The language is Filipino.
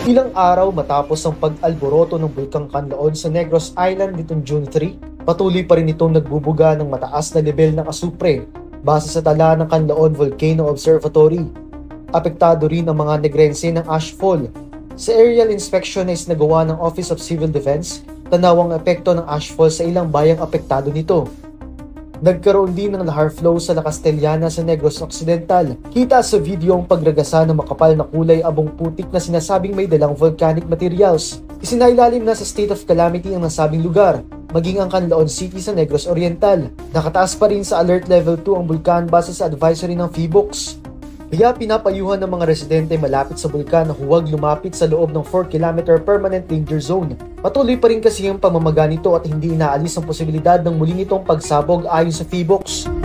Ilang araw matapos ang pag-alboroto ng Bulkang Kanlaon sa Negros Island nitong June 3, patuloy pa rin itong nagbubuga ng mataas na level ng asupre base sa tala ng Kanlaon Volcano Observatory. Apektado rin ang mga Negrense ng ashfall. Sa aerial inspection na isinagawa ng Office of Civil Defense, tanaw ang epekto ng ashfall sa ilang bayang apektado nito. Nagkaroon din ng lahar flow sa La Castellana sa Negros Occidental. Kita sa video ang pagragasa ng makapal na kulay abong putik na sinasabing may dalang volcanic materials. Isinailalim na sa state of calamity ang nasabing lugar, maging ang Canlaon City sa Negros Oriental. Nakataas pa rin sa alert level 2 ang bulkan base sa advisory ng PHIVOLCS. Kaya pinapayuhan ng mga residente malapit sa bulkan na huwag lumapit sa loob ng 4-kilometer permanent danger zone. Patuloy pa rin kasi ang pamamaga nito at hindi inaalis ang posibilidad ng muling itong pagsabog ayon sa PHIVOLCS.